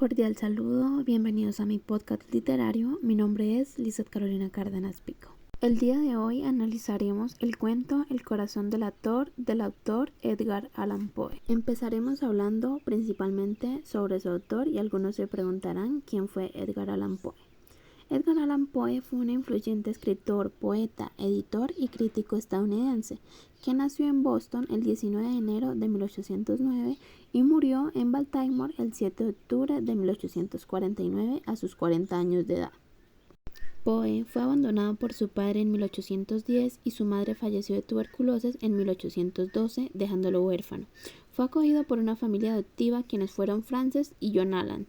Cordial saludo, bienvenidos a mi podcast literario. Mi nombre es Lizeth Carolina Cárdenas Pico. El día de hoy analizaremos el cuento El corazón del autor Edgar Allan Poe. Empezaremos hablando principalmente sobre su autor y algunos se preguntarán quién fue Edgar Allan Poe. Edgar Allan Poe fue un influyente escritor, poeta, editor y crítico estadounidense que nació en Boston el 19 de enero de 1809 y murió en Baltimore el 7 de octubre de 1849 a sus 40 años de edad. Poe fue abandonado por su padre en 1810 y su madre falleció de tuberculosis en 1812, dejándolo huérfano. Fue acogido por una familia adoptiva quienes fueron Frances y John Allan.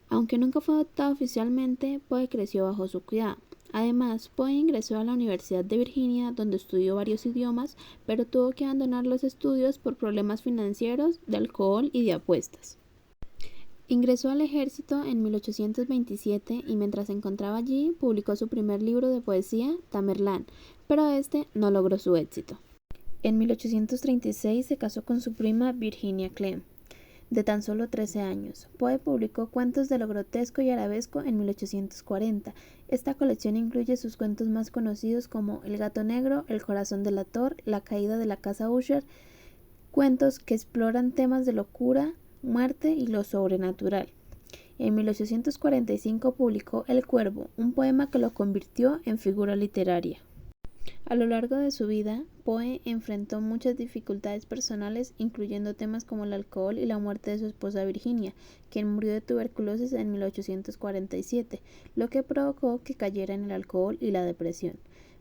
Aunque nunca fue adoptado oficialmente, Poe creció bajo su cuidado. Además, Poe ingresó a la Universidad de Virginia, donde estudió varios idiomas, pero tuvo que abandonar los estudios por problemas financieros, de alcohol y de apuestas. Ingresó al ejército en 1827 y mientras se encontraba allí, publicó su primer libro de poesía, Tamerlán, pero este no logró su éxito. En 1836 se casó con su prima Virginia Clemm, de tan solo 13 años. Poe publicó Cuentos de lo grotesco y arabesco en 1840. Esta colección incluye sus cuentos más conocidos como El gato negro, El corazón delator, La caída de la casa Usher, cuentos que exploran temas de locura, muerte y lo sobrenatural. En 1845 publicó El cuervo, un poema que lo convirtió en figura literaria. A lo largo de su vida, Poe enfrentó muchas dificultades personales, incluyendo temas como el alcohol y la muerte de su esposa Virginia, quien murió de tuberculosis en 1847, lo que provocó que cayera en el alcohol y la depresión.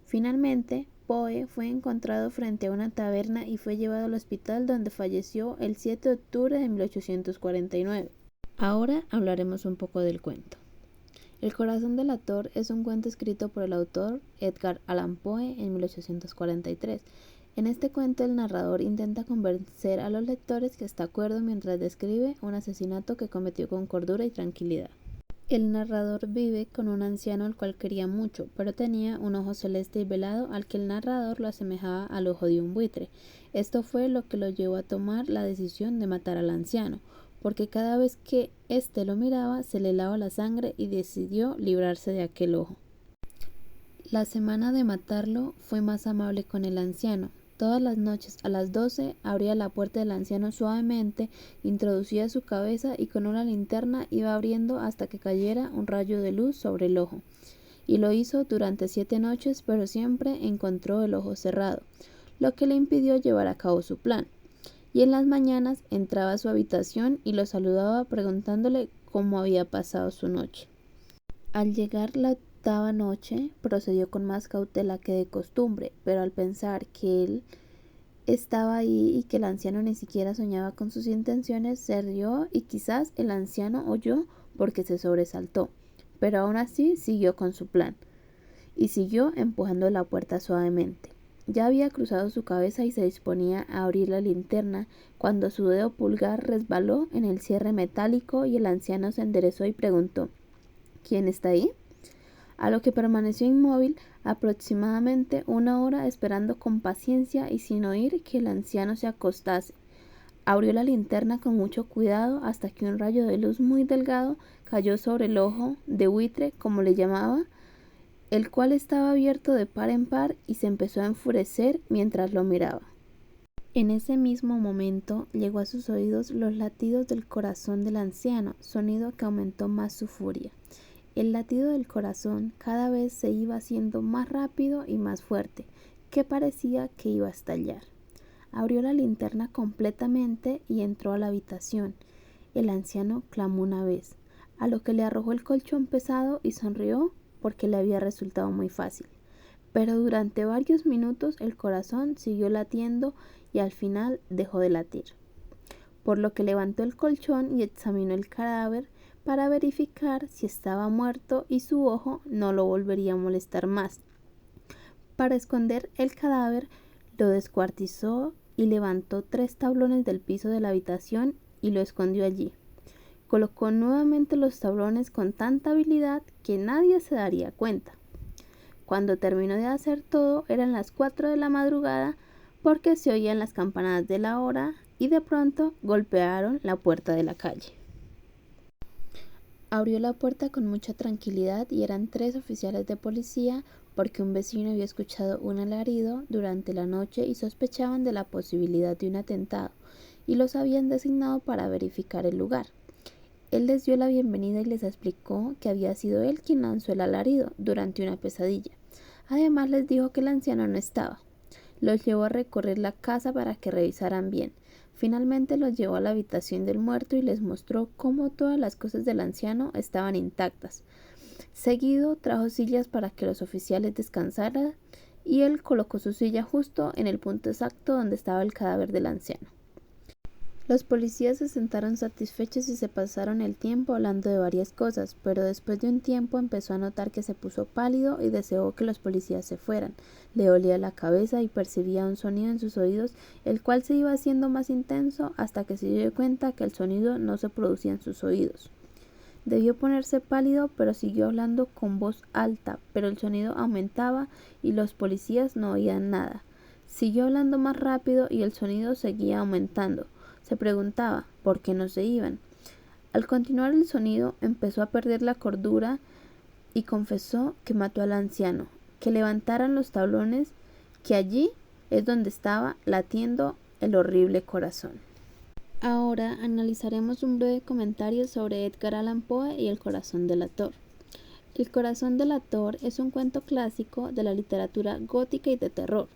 Finalmente, Poe fue encontrado frente a una taberna y fue llevado al hospital donde falleció el 7 de octubre de 1849. Ahora hablaremos un poco del cuento. El corazón del autor es un cuento escrito por el autor Edgar Allan Poe en 1843. En este cuento el narrador intenta convencer a los lectores que está de acuerdo mientras describe un asesinato que cometió con cordura y tranquilidad. El narrador vive con un anciano al cual quería mucho, pero tenía un ojo celeste y velado al que el narrador lo asemejaba al ojo de un buitre. Esto fue lo que lo llevó a tomar la decisión de matar al anciano, porque cada vez que éste lo miraba se le helaba la sangre y decidió librarse de aquel ojo. La semana de matarlo fue más amable con el anciano. Todas las noches a las 12 abría la puerta del anciano suavemente, introducía su cabeza y con una linterna iba abriendo hasta que cayera un rayo de luz sobre el ojo. Y lo hizo durante 7 noches, pero siempre encontró el ojo cerrado, lo que le impidió llevar a cabo su plan. Y en las mañanas entraba a su habitación y lo saludaba preguntándole cómo había pasado su noche. Al llegar la octava noche, procedió con más cautela que de costumbre, pero al pensar que él estaba ahí y que el anciano ni siquiera soñaba con sus intenciones, se rió y quizás el anciano oyó porque se sobresaltó, pero aún así siguió con su plan y siguió empujando la puerta suavemente. Ya había cruzado su cabeza y se disponía a abrir la linterna cuando su dedo pulgar resbaló en el cierre metálico y el anciano se enderezó y preguntó: ¿Quién está ahí? A lo que permaneció inmóvil aproximadamente 1 hora esperando con paciencia y sin oír que el anciano se acostase. Abrió la linterna con mucho cuidado hasta que un rayo de luz muy delgado cayó sobre el ojo de buitre, como le llamaba, el cual estaba abierto de par en par y se empezó a enfurecer mientras lo miraba. En ese mismo momento llegó a sus oídos los latidos del corazón del anciano, sonido que aumentó más su furia. El latido del corazón cada vez se iba haciendo más rápido y más fuerte, que parecía que iba a estallar. Abrió la linterna completamente y entró a la habitación. El anciano clamó una vez, a lo que le arrojó el colchón pesado y sonrió porque le había resultado muy fácil. Pero durante varios minutos el corazón siguió latiendo y al final dejó de latir, por lo que levantó el colchón y examinó el cadáver para verificar si estaba muerto y su ojo no lo volvería a molestar más. Para esconder el cadáver, lo descuartizó y levantó 3 tablones del piso de la habitación y lo escondió allí. Colocó nuevamente los tablones con tanta habilidad que nadie se daría cuenta. Cuando terminó de hacer todo, eran las 4 de la madrugada porque se oían las campanadas de la hora y de pronto golpearon la puerta de la calle. Abrió la puerta con mucha tranquilidad y eran 3 oficiales de policía porque un vecino había escuchado un alarido durante la noche y sospechaban de la posibilidad de un atentado y los habían designado para verificar el lugar. Él les dio la bienvenida y les explicó que había sido él quien lanzó el alarido durante una pesadilla. Además les dijo que el anciano no estaba. Los llevó a recorrer la casa para que revisaran bien. Finalmente los llevó a la habitación del muerto y les mostró cómo todas las cosas del anciano estaban intactas. Seguido trajo sillas para que los oficiales descansaran y él colocó su silla justo en el punto exacto donde estaba el cadáver del anciano. Los policías se sentaron satisfechos y se pasaron el tiempo hablando de varias cosas, pero después de un tiempo empezó a notar que se puso pálido y deseó que los policías se fueran. Le dolía la cabeza y percibía un sonido en sus oídos, el cual se iba haciendo más intenso hasta que se dio cuenta que el sonido no se producía en sus oídos. Debió ponerse pálido, pero siguió hablando con voz alta, pero el sonido aumentaba y los policías no oían nada. Siguió hablando más rápido y el sonido seguía aumentando. Se preguntaba por qué no se iban. Al continuar el sonido empezó a perder la cordura y confesó que mató al anciano, que levantaran los tablones, que allí es donde estaba latiendo el horrible corazón. Ahora analizaremos un breve comentario sobre Edgar Allan Poe y El corazón delator. El corazón delator es un cuento clásico de la literatura gótica y de terror.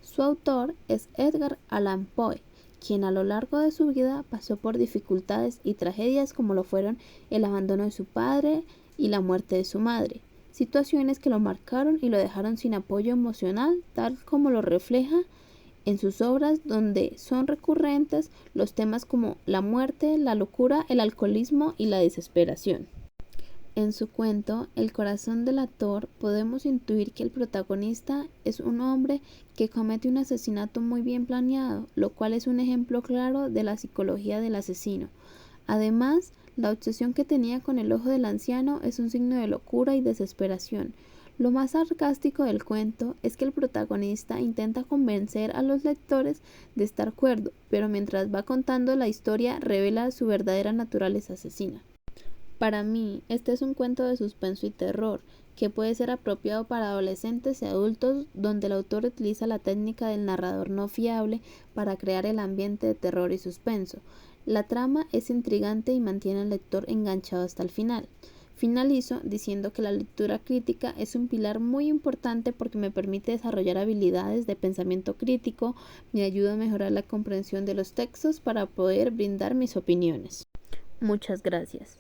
Su autor es Edgar Allan Poe, quien a lo largo de su vida pasó por dificultades y tragedias como lo fueron el abandono de su padre y la muerte de su madre, situaciones que lo marcaron y lo dejaron sin apoyo emocional, tal como lo refleja en sus obras, donde son recurrentes los temas como la muerte, la locura, el alcoholismo y la desesperación. En su cuento El corazón delator podemos intuir que el protagonista es un hombre que comete un asesinato muy bien planeado, lo cual es un ejemplo claro de la psicología del asesino. Además, la obsesión que tenía con el ojo del anciano es un signo de locura y desesperación. Lo más sarcástico del cuento es que el protagonista intenta convencer a los lectores de estar cuerdo, pero mientras va contando la historia revela su verdadera naturaleza asesina. Para mí, este es un cuento de suspenso y terror, que puede ser apropiado para adolescentes y adultos, donde el autor utiliza la técnica del narrador no fiable para crear el ambiente de terror y suspenso. La trama es intrigante y mantiene al lector enganchado hasta el final. Finalizo diciendo que la lectura crítica es un pilar muy importante porque me permite desarrollar habilidades de pensamiento crítico, me ayuda a mejorar la comprensión de los textos para poder brindar mis opiniones. Muchas gracias.